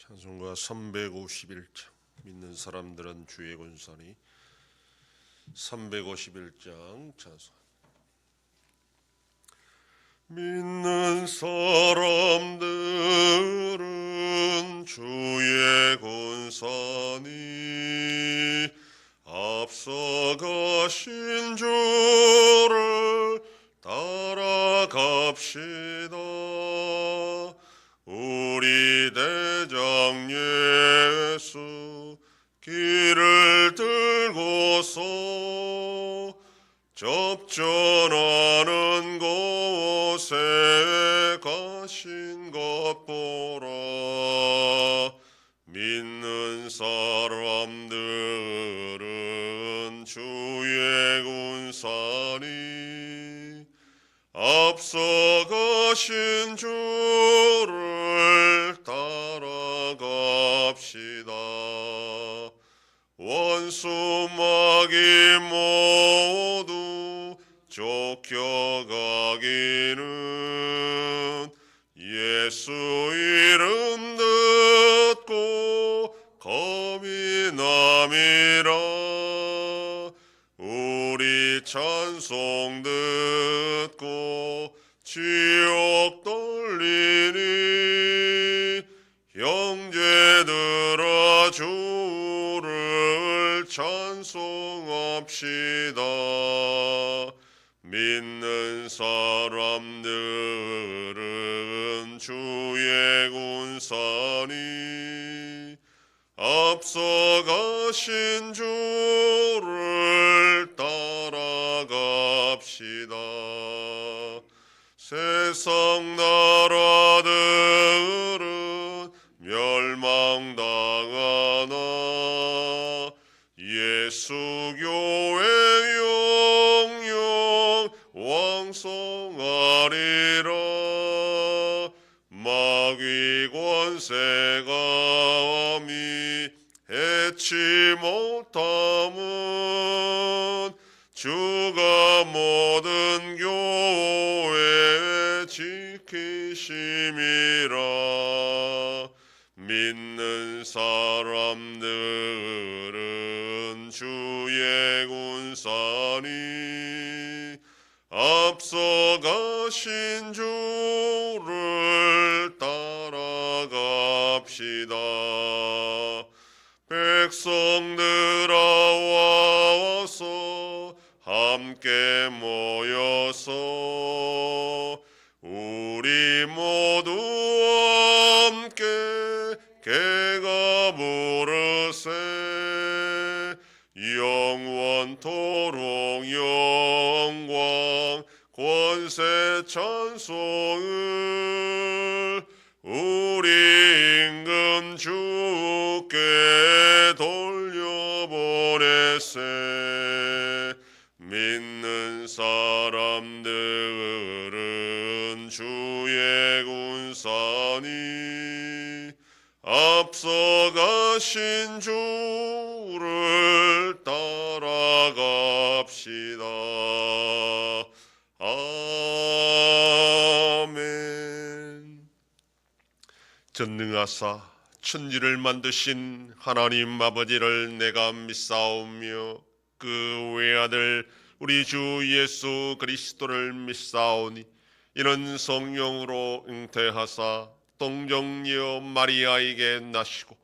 찬송가 351장 믿는 사람들은 주의 군사니 351장 찬송. 믿는 사람들은 주의 군사니 앞서가신 주를 따라갑시다. 우리 대장 예수 길을 들고서 접전하는 곳에 가신 것 보라. 믿는 사람들은 주의 군사니 앞서가신 주를 따라갑시다. 원수 마귀 모두 쫓겨가기는 예수 이름 듣고 겁이 남이라. 우리 찬송 듣고 지옥 돌리니 형제들아 주를 찬송합시다. 믿는 사람들은 주의 군사니 앞서가신 주를 따라갑시다. 세상 나라들은 멸망당하나 예수 교회 영영 왕성하리라. 마귀 권세가 감히 해치 못함은 주가 모든 교회 지키심이라. 믿는 사람들은 주의 군사니 앞서가신 주를 따라갑시다. 백성들아 와서 함께 모여서 우리 모두 함께 개가 부르세. 영원토록 영광 권세 찬송을 우리 임금 주께 돌려보내세. 믿는 사람들은 주의 군사니 앞서가신 주를 따라갑시다. 아멘. 전능하사 천지를 만드신 하나님 아버지를 내가 믿사오며 그 외아들 우리 주 예수 그리스도를 믿사오니 이는 성령으로 잉태하사 동정녀 마리아에게 나시고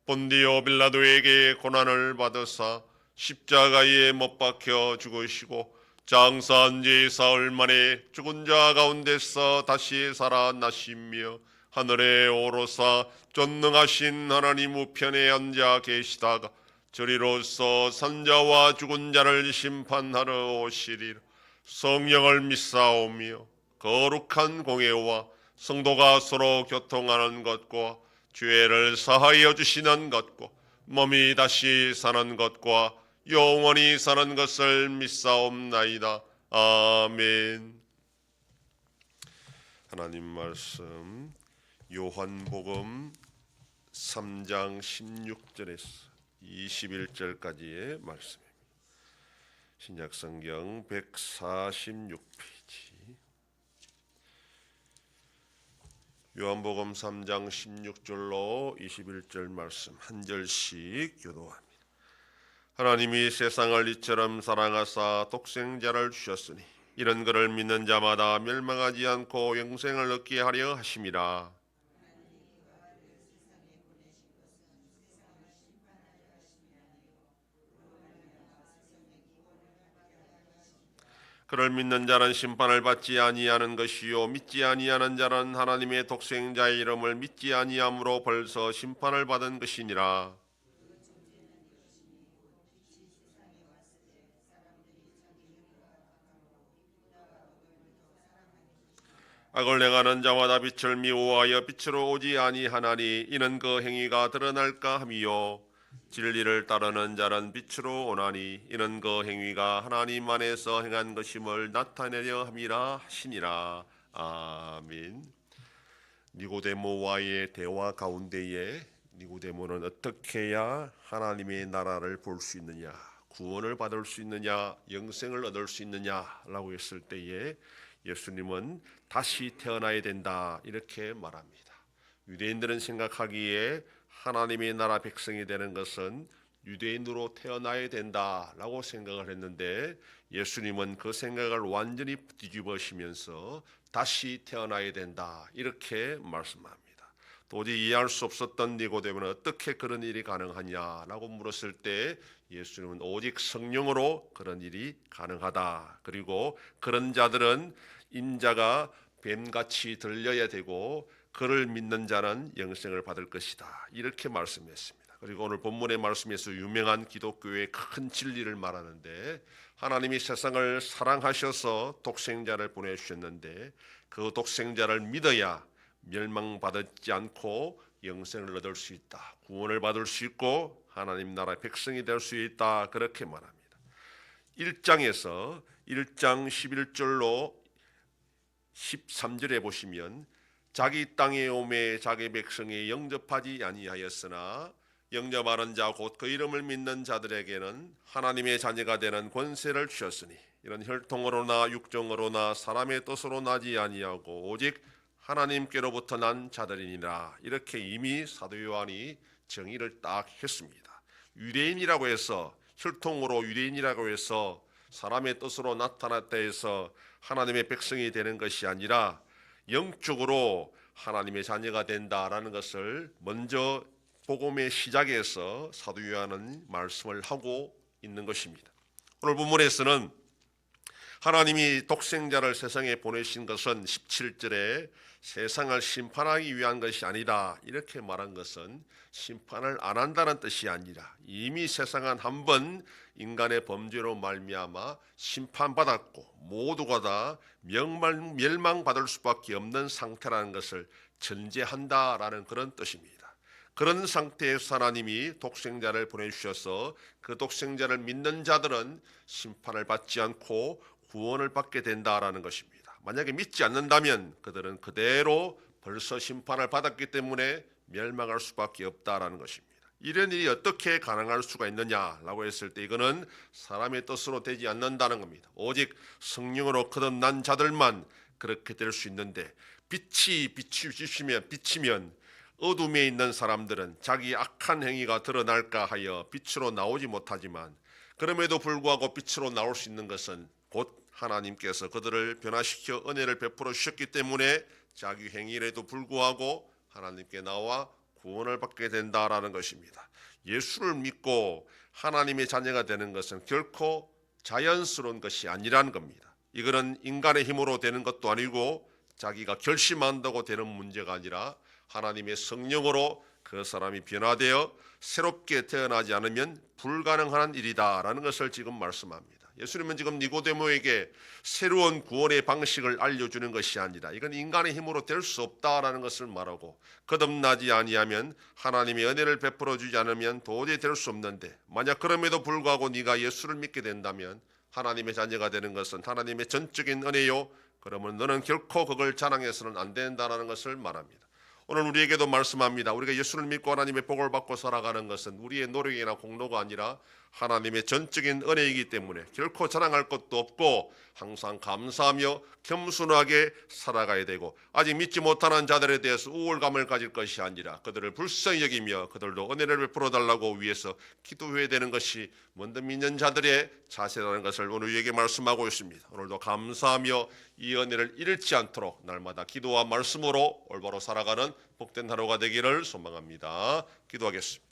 본디오 빌라도에게 고난을 받으사 십자가에 못 박혀 죽으시고 장사한 지 사흘 만에 죽은 자 가운데서 다시 살아나시며 하늘에 오르사 전능하신 하나님 우편에 앉아 계시다가 저리로서 산자와 죽은 자를 심판하러 오시리라. 성령을 믿사오며 거룩한 공예와 성도가 서로 교통하는 것과 죄를 사하여 주시는 것과 몸이 다시 사는 것과 영원히 사는 것을 믿사옵나이다. 아멘. 하나님 말씀 요한복음 3장 16절에서 21절까지의 말씀입니다. 신약성경 146페이지. 요한복음 3장 16절로 21절 말씀 한 절씩 교도합니다. 하나님이 세상을 이처럼 사랑하사 독생자를 주셨으니 이런 그를 믿는 자마다 멸망하지 않고 영생을 얻게 하려 하심이라. 그를 믿는 자는 심판을 받지 아니하는 것이요 믿지 아니하는 자는 하나님의 독생자의 이름을 믿지 아니함으로 벌써 심판을 받은 것이니라. 악을 행하는 자마다 빛을 미워하여 빛으로 오지 아니하나니 이는 그 행위가 드러날까 함이요 진리를 따르는 자는 빛으로 오나니 이는 그 행위가 하나님 안에서 행한 것임을 나타내려 함이라 하시니라. 아멘. 니고데모와의 대화 가운데에 니고데모는 어떻게 해야 하나님의 나라를 볼 수 있느냐, 구원을 받을 수 있느냐, 영생을 얻을 수 있느냐라고 했을 때에 예수님은 다시 태어나야 된다 이렇게 말합니다. 유대인들은 생각하기에 하나님의 나라 백성이 되는 것은 유대인으로 태어나야 된다라고 생각을 했는데 예수님은 그 생각을 완전히 뒤집으시면서 다시 태어나야 된다 이렇게 말씀합니다. 도저히 이해할 수 없었던 니고데모는 어떻게 그런 일이 가능하냐라고 물었을 때 예수님은 오직 성령으로 그런 일이 가능하다. 그리고 그런 자들은 인자가 뱀같이 들려야 되고 그를 믿는 자는 영생을 받을 것이다. 이렇게 말씀했습니다. 그리고 오늘 본문의 말씀에서 유명한 기독교의 큰 진리를 말하는데 하나님이 세상을 사랑하셔서 독생자를 보내주셨는데 그 독생자를 믿어야 멸망받지 않고 영생을 얻을 수 있다. 구원을 받을 수 있고 하나님 나라의 백성이 될 수 있다. 그렇게 말합니다. 1장 11절로 13절에 보시면 자기 땅에 오매 자기 백성에 영접하지 아니하였으나 영접하는 자 곧 그 이름을 믿는 자들에게는 하나님의 자녀가 되는 권세를 주셨으니 이런 혈통으로나 육정으로나 사람의 뜻으로 나지 아니하고 오직 하나님께로부터 난 자들이니라. 이렇게 이미 사도 요한이 정의를 딱 했습니다. 유대인이라고 해서 혈통으로 유대인이라고 해서 사람의 뜻으로 나타났다 해서 하나님의 백성이 되는 것이 아니라 영적으로 하나님의 자녀가 된다라는 것을 먼저 복음의 시작에서 사도 요한은 말씀을 하고 있는 것입니다. 오늘 본문에서는 하나님이 독생자를 세상에 보내신 것은 17절에 세상을 심판하기 위한 것이 아니다 이렇게 말한 것은 심판을 안 한다는 뜻이 아니라 이미 세상은 한 번 인간의 범죄로 말미암아 심판받았고 모두가 다 멸망받을 수밖에 없는 상태라는 것을 전제한다라는 그런 뜻입니다. 그런 상태에서 하나님이 독생자를 보내주셔서 그 독생자를 믿는 자들은 심판을 받지 않고 구원을 받게 된다라는 것입니다. 만약에 믿지 않는다면 그들은 그대로 벌써 심판을 받았기 때문에 멸망할 수밖에 없다라는 것입니다. 이런 일이 어떻게 가능할 수가 있느냐라고 했을 때 이거는 사람의 뜻으로 되지 않는다는 겁니다. 오직 성령으로 거듭난 자들만 그렇게 될 수 있는데 빛이 비치면 어둠에 있는 사람들은 자기 악한 행위가 드러날까 하여 빛으로 나오지 못하지만 그럼에도 불구하고 빛으로 나올 수 있는 것은 곧 하나님께서 그들을 변화시켜 은혜를 베풀어 주셨기 때문에 자기 행위에도 불구하고 하나님께 나와 구원을 받게 된다라는 것입니다. 예수를 믿고 하나님의 자녀가 되는 것은 결코 자연스러운 것이 아니라는 겁니다. 이거는 인간의 힘으로 되는 것도 아니고 자기가 결심한다고 되는 문제가 아니라 하나님의 성령으로 그 사람이 변화되어 새롭게 태어나지 않으면 불가능한 일이다라는 것을 지금 말씀합니다. 예수님은 지금 니고데모에게 새로운 구원의 방식을 알려주는 것이 아니라 이건 인간의 힘으로 될 수 없다라는 것을 말하고 거듭나지 아니하면 하나님의 은혜를 베풀어 주지 않으면 도저히 될 수 없는데 만약 그럼에도 불구하고 네가 예수를 믿게 된다면 하나님의 자녀가 되는 것은 하나님의 전적인 은혜요 그러면 너는 결코 그걸 자랑해서는 안 된다라는 것을 말합니다. 오늘 우리에게도 말씀합니다. 우리가 예수를 믿고 하나님의 복을 받고 살아가는 것은 우리의 노력이나 공로가 아니라 하나님의 전적인 은혜이기 때문에 결코 자랑할 것도 없고 항상 감사하며 겸손하게 살아가야 되고, 아직 믿지 못하는 자들에 대해서 우월감을 가질 것이 아니라 그들을 불쌍히 여기며 그들도 은혜를 베풀어 달라고 위해서 기도해야 되는 것이 먼저 믿는 자들의 자세라는 것을 오늘 우리에게 말씀하고 있습니다. 오늘도 감사하며 이 은혜를 잃지 않도록 날마다 기도와 말씀으로 올바로 살아가는 복된 하루가 되기를 소망합니다. 기도하겠습니다.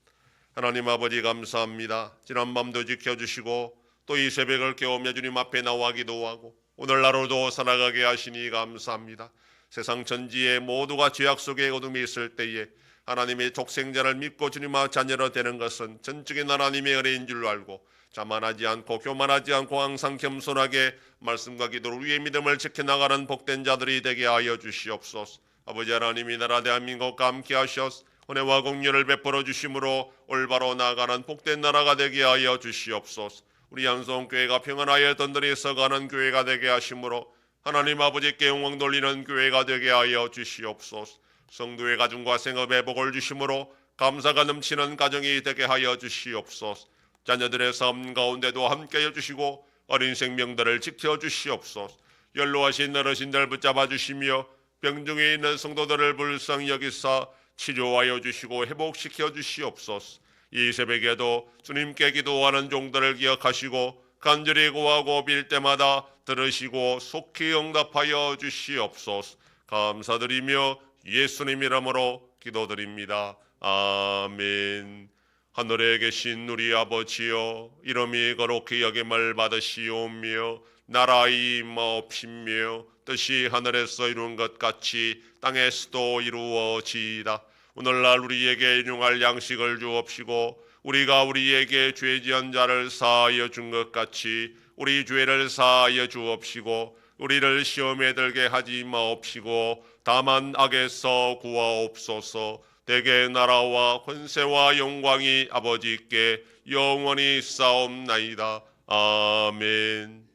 하나님 아버지, 감사합니다. 지난밤도 지켜주시고 또 이 새벽을 깨우며 주님 앞에 나와 기도하고 오늘 하루도 살아가게 하시니 감사합니다. 세상 전지에 모두가 죄악 속에 어둠에 있을 때에 하나님의 족생자를 믿고 주님의 자녀로 되는 것은 전적인 하나님의 은혜인 줄 알고 자만하지 않고 교만하지 않고 항상 겸손하게 말씀과 기도로 우리의 믿음을 지켜나가는 복된 자들이 되게 하여 주시옵소서. 아버지 하나님, 이 나라 대한민국과 함께 하셔서 은혜와 공유를 베풀어 주심으로 올바로 나아가는 복된 나라가 되게 하여 주시옵소서. 우리 양성교회가 평안하여 든든히 서가는 교회가 되게 하심으로 하나님 아버지께 영광 돌리는 교회가 되게 하여 주시옵소서. 성도의 가정과 생업에 복을 주심으로 감사가 넘치는 가정이 되게 하여 주시옵소서. 자녀들의 삶 가운데도 함께 해주시고 어린 생명들을 지켜주시옵소서. 연로하신 어르신들 붙잡아 주시며 병중에 있는 성도들을 불쌍히 여기사 치료하여 주시고 회복시켜 주시옵소서. 이 새벽에도 주님께 기도하는 종들을 기억하시고 간절히 구하고 빌 때마다 들으시고 속히 응답하여 주시옵소서. 감사드리며 예수님 이름으로 기도드립니다. 아멘. 하늘에 계신 우리 아버지여, 이름이 거룩히 여김을 받으시오며 나라의 임하옵시며 뜻이 하늘에서 이룬 것 같이 땅에서도 이루어지이다. 오늘날 우리에게 일용할 양식을 주옵시고 우리가 우리에게 죄 지은 자를 사하여 준 것 같이 우리 죄를 사하여 주옵시고 우리를 시험에 들게 하지 마옵시고 다만 악에서 구하옵소서. 대개 나라와 권세와 영광이 아버지께 영원히 싸움나이다. 아멘.